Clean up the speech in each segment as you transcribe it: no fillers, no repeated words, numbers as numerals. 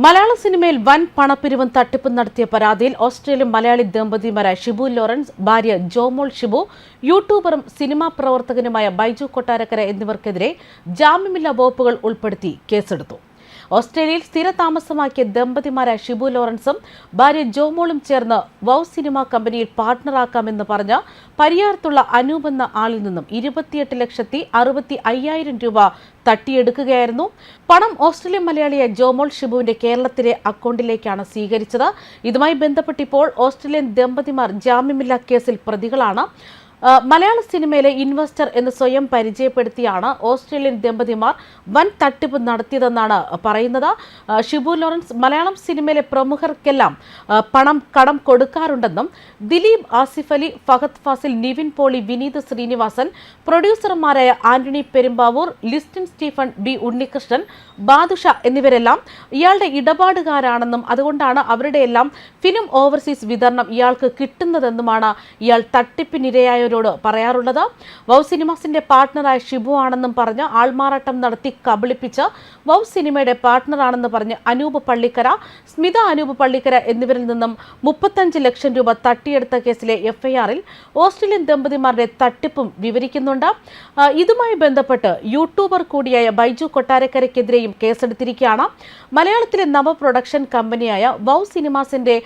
മലയാള സിനിമയിൽ വൻ പണപ്പിരിവും തട്ടിപ്പും നടത്തിയ പരാതിയിൽ ഓസ്ട്രേലിയൻ മലയാളി ദമ്പതിമാരായ ഷിബു ലോറൻസ്, ഭാര്യ ജോമോൾ ഷിബു, യൂട്യൂബറും സിനിമാ പ്രവർത്തകനുമായ ബൈജു കൊട്ടാരക്കര എന്നിവർക്കെതിരെ ജാമ്യമില്ലാ വകുപ്പുകൾ ഉൾപ്പെടുത്തി കേസെടുത്തു. ഓസ്ട്രേലിയയിൽ സ്ഥിരതാമസമാക്കിയ ദമ്പതിമാരായ ഷിബു ലോറൻസും ഭാര്യ ജോമോളും ചേർന്ന് വൗ സിനിമ കമ്പനിയിൽ പാർട്ണറാക്കാമെന്ന് പറഞ്ഞ പരിയാരത്തുള്ള അനൂപ് എന്ന ആളിൽ നിന്നും 28,65,000 രൂപ തട്ടിയെടുക്കുകയായിരുന്നു. പണം ഓസ്ട്രേലിയൻ മലയാളിയായ ജോമോൾ ഷിബുവിന്റെ കേരളത്തിലെ അക്കൗണ്ടിലേക്കാണ് സ്വീകരിച്ചത്. ഇതുമായി ബന്ധപ്പെട്ട് ഇപ്പോൾ ഓസ്ട്രേലിയൻ ദമ്പതിമാർ ജാമ്യമില്ലാ കേസിൽ പ്രതികളാണ്. മലയാള സിനിമയിലെ ഇൻവെസ്റ്റർ എന്ന് സ്വയം പരിചയപ്പെടുത്തിയാണ് ഓസ്ട്രേലിയൻ ദമ്പതിമാർ വൻ തട്ടിപ്പ് നടത്തിയതെന്നാണ് പറയുന്നത്. ഷിബു ലോറൻസ് മലയാളം സിനിമയിലെ പ്രമുഖർക്കെല്ലാം പണം കടം കൊടുക്കാറുണ്ടെന്നും ദിലീപ്, ആസിഫ് അലി, ഫഹദ് ഫാസിൽ, നിവിൻ പോളി, വിനീത് ശ്രീനിവാസൻ, പ്രൊഡ്യൂസർമാരായ ആന്റണി പെരുമ്പാവൂർ, ലിസ്റ്റിൻ സ്റ്റീഫൻ, ബി ഉണ്ണികൃഷ്ണൻ, ബാദുഷ എന്നിവരെല്ലാം ഇയാളുടെ ഇടപാടുകാരാണെന്നും അതുകൊണ്ടാണ് അവരുടെയെല്ലാം ഫിലിം ഓവർസീസ് വിതരണം ഇയാൾക്ക് കിട്ടുന്നതെന്നുമാണ് ഇയാൾ തട്ടിപ്പിനിരയായ പറയാറുള്ളത്. വൗ സിനിമാസിന്റെ പാർട്ണറായ ഷിബു ആണെന്നും പറഞ്ഞ് ആൾമാറാട്ടം നടത്തി കബളിപ്പിച്ച് വൗ സിനിമയുടെ പാർട്ണറാണെന്ന് പറഞ്ഞ് അനൂപ് പള്ളിക്കര, സ്മിത അനൂപ് പള്ളിക്കര എന്നിവരിൽ നിന്നും 35 ലക്ഷം രൂപ തട്ടിയെടുത്ത കേസിലെ എഫ്ഐആറിൽ ഓസ്ട്രേലിയൻ ദമ്പതിമാരുടെ തട്ടിപ്പും വിവരിക്കുന്നുണ്ട്. ഇതുമായി ബന്ധപ്പെട്ട് യൂട്യൂബർ കൂടിയായ ബൈജു കൊട്ടാരക്കരയ്ക്കെതിരെയും കേസെടുത്തിരിക്കുകയാണ്. മലയാളത്തിലെ നവ പ്രൊഡക്ഷൻ കമ്പനിയായ വൗ സിനിമാസിന്റെ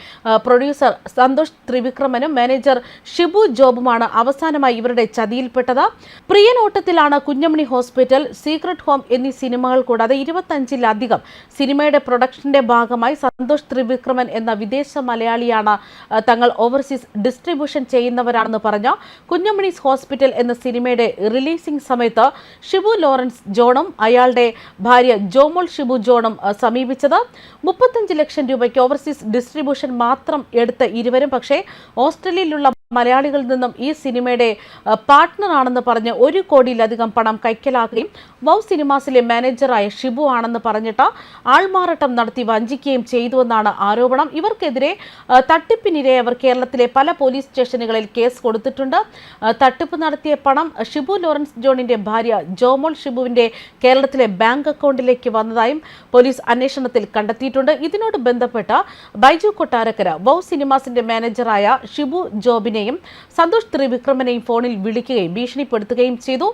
പ്രൊഡ്യൂസർ സന്തോഷ് ത്രിവിക്രമനും മാനേജർ ഷിബു ജോബുമാണ് അവസാനമായി ഇവരുടെ ചതിയിൽപ്പെട്ടത്. പ്രിയനോട്ടത്തിലാണ്, കുഞ്ഞമണി ഹോസ്പിറ്റൽ, സീക്രട്ട് ഹോം എന്നീ സിനിമകൾ കൂടാതെ 25-ലധികം സിനിമയുടെ പ്രൊഡക്ഷന്റെ ഭാഗമായി സന്തോഷ് ത്രിവിക്രമൻ എന്ന വിദേശ മലയാളിയാണ് തങ്ങൾ ഓവർസീസ് ഡിസ്ട്രിബ്യൂഷൻ ചെയ്യുന്നവരാണെന്ന് പറഞ്ഞ കുഞ്ഞമണീസ് ഹോസ്പിറ്റൽ എന്ന സിനിമയുടെ റിലീസിംഗ് സമയത്ത് ഷിബു ലോറൻസ് ജോണും അയാളുടെ ഭാര്യ ജോമോൾ ഷിബു ജോണും സമീപിച്ചത്. 35 ലക്ഷം രൂപയ്ക്ക് ഓവർസീസ് ഡിസ്ട്രിബ്യൂഷൻ മാത്രം എടുത്ത ഇരുവരും പക്ഷേ ഓസ്ട്രേലിയയിലുള്ള മലയാളികളിൽ നിന്നും ഈ സിനിമയുടെ പാർട്ട്ണറാണെന്ന് പറഞ്ഞ് 1 കോടിയിലധികം പണം കൈക്കലാക്കുകയും വൗ സിനിമാസിലെ മാനേജറായ ഷിബു ആണെന്ന് പറഞ്ഞിട്ട് ആൾമാറാട്ടം നടത്തി വഞ്ചിക്കുകയും ചെയ്തുവെന്നാണ് ആരോപണം. ഇവർക്കെതിരെ തട്ടിപ്പിനിരയവർ കേരളത്തിലെ പല പോലീസ് സ്റ്റേഷനുകളിൽ കേസ് കൊടുത്തിട്ടുണ്ട്. തട്ടിപ്പ് നടത്തിയ പണം ഷിബു ലോറൻസ് ജോണിന്റെ ഭാര്യ ജോമോൾ ഷിബുവിന്റെ കേരളത്തിലെ ബാങ്ക് അക്കൗണ്ടിലേക്ക് വന്നതായും പോലീസ് അന്വേഷണത്തിൽ കണ്ടെത്തിയിട്ടുണ്ട്. ഇതിനോട് ബന്ധപ്പെട്ട ബൈജു കൊട്ടാരക്കര വൗ സിനിമാസിന്റെ മാനേജറായ ഷിബു ജോബിനെ സന്തോഷ് ത്രിവിക്രമനെയും ഫോണിൽ വിളിക്കുകയും ഭീഷണിപ്പെടുത്തുകയും ചെയ്തു.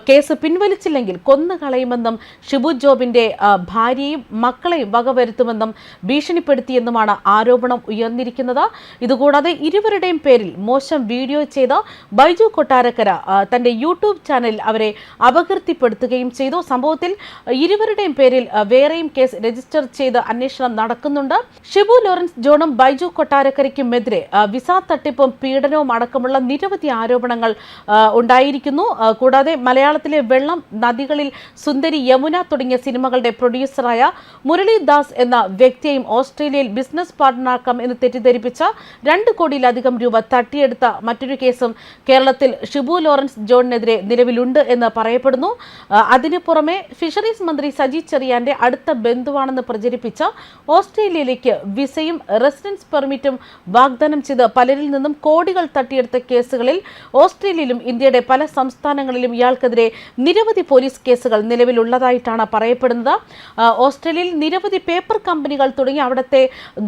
കേസ് പിൻവലിച്ചില്ലെങ്കിൽ കൊന്നുകളയുമെന്നും ഷിബു ജോബിന്റെ ഭാര്യയും മക്കളെയും വകവരുത്തുമെന്നും ഭീഷണിപ്പെടുത്തിയെന്നുമാണ് ആരോപണം ഉയർന്നിരിക്കുന്നത്. ഇതുകൂടാതെ ഇരുവരുടെയും പേരിൽ മോശം വീഡിയോ ചെയ്ത് ബൈജു കൊട്ടാരക്കര തന്റെ യൂട്യൂബ് ചാനലിൽ അവരെ അപകീർത്തിപ്പെടുത്തുകയും ചെയ്തു. സംഭവത്തിൽ ഇരുവരുടെയും പേരിൽ വേറെയും കേസ് രജിസ്റ്റർ ചെയ്ത് അന്വേഷണം നടക്കുന്നുണ്ട്. ഷിബു ലോറൻസ് ജോണും ബൈജു കൊട്ടാരക്കരയ്ക്കുമെതിരെ വിസ തട്ടിപ്പും പീഡനവും അടക്കമുള്ള നിരവധി ആരോപണങ്ങൾ ഉണ്ടായിരിക്കുന്നു. കൂടാതെ മലയാളത്തിലെ വെള്ളം, നദികളിൽ സുന്ദരി, യമുന തുടങ്ങിയ സിനിമകളുടെ പ്രൊഡ്യൂസറായ മുരളീദാസ് എന്ന വ്യക്തിയെയും ഓസ്ട്രേലിയയിൽ ബിസിനസ് പാർട്ണറാക്കാം എന്ന് തെറ്റിദ്ധരിപ്പിച്ച 2 കോടിയിലധികം രൂപ തട്ടിയെടുത്ത മറ്റൊരു കേസും കേരളത്തിൽ ഷിബു ലോറൻസ് ജോണിനെതിരെ നിലവിലുണ്ട് എന്ന് പറയപ്പെടുന്നു. അതിനു പുറമെ ഫിഷറീസ് മന്ത്രി സജി ചെറിയാന്റെ അടുത്ത ബന്ധുവാണെന്ന് പ്രചരിപ്പിച്ച ഓസ്ട്രേലിയയിലേക്ക് വിസയും റെസിഡൻസ് പെർമിറ്റും വാഗ്ദാനം ചെയ്ത് പലരിൽ നിന്നും കോടികൾ തട്ടിയെടുത്ത കേസുകളിൽ ഓസ്ട്രേലിയയിലും ഇന്ത്യയുടെ പല സംസ്ഥാനങ്ങളിലും ഇയാൾക്കെതിരെ നിരവധി പോലീസ് കേസുകൾ നിലവിലുള്ളതായിട്ടാണ് പറയപ്പെടുന്നത്. ഓസ്ട്രേലിയയിൽ നിരവധി പേപ്പർ കമ്പനികൾ തുടങ്ങി അവിടുത്തെ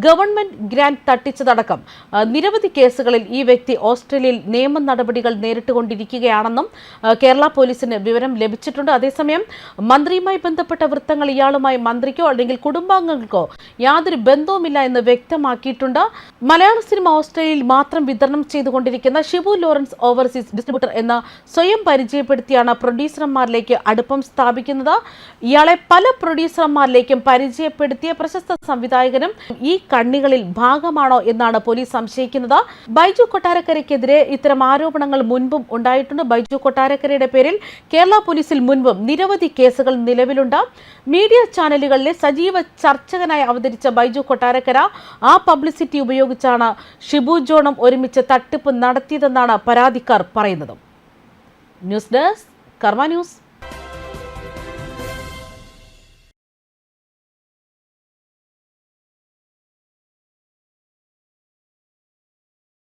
ഗവൺമെന്റ് ഗ്രാന്റ് തട്ടിച്ചതടക്കം നിരവധി കേസുകളിൽ ഈ വ്യക്തി ഓസ്ട്രേലിയയിൽ നിയമ നടപടികൾ നേരിട്ടുകൊണ്ടിരിക്കുകയാണെന്നും കേരള പോലീസിന് വിവരം ലഭിച്ചിട്ടുണ്ട്. അതേസമയം മന്ത്രിയുമായി ബന്ധപ്പെട്ട വൃത്തങ്ങൾ ഇയാളുമായി മന്ത്രിക്കോ അല്ലെങ്കിൽ കുടുംബാംഗങ്ങൾക്കോ യാതൊരു ബന്ധവുമില്ല എന്ന് വ്യക്തമാക്കിയിട്ടുണ്ട്. മലയാള സിനിമ ഓസ്ട്രേലിയയിൽ മാത്രം വിതരണം ചെയ്തുകൊണ്ടിരിക്കുന്ന ഷിബു ലോറൻസ് ഓവർസീസ് ഡിസ്ട്രിബ്യൂട്ടർ എന്ന് സ്വയം പരിചയപ്പെടുത്തിയാണ് പ്രൊഡ്യൂസർമാരിലേക്ക് അടുപ്പം സ്ഥാപിക്കുന്നത്. ഇയാളെ പല പ്രൊഡ്യൂസർമാരിലേക്കും പരിചയപ്പെടുത്തിയ പ്രശസ്ത സംവിധായകനും ഈ കണ്ണികളിൽ ഭാഗമാണോ എന്നാണ് പോലീസ് സംശയിക്കുന്നത്. ബൈജു കൊട്ടാരക്കരയ്ക്കെതിരെ ഇത്തരം ആരോപണങ്ങൾ മുൻപും ഉണ്ടായിട്ടുണ്ട്. ബൈജു കൊട്ടാരക്കരയുടെ പേരിൽ കേരള പോലീസിൽ മുൻപും നിരവധി കേസുകൾ നിലവിലുണ്ട്. മീഡിയ ചാനലുകളിലെ സജീവ ചർച്ചകനായി അവതരിച്ച ബൈജു കൊട്ടാരക്കര ആ പബ്ലിസിറ്റി ഉപയോഗിച്ചാണ് ഷിബു ജോണും ഒരുമിച്ച് തട്ടിപ്പ് നടത്തിയതെന്നാണ് പരാതിക്കാർ പറയുന്നത്. ന്യൂസ് ഡെസ്ക് കർമ്മ ന്യൂസ്.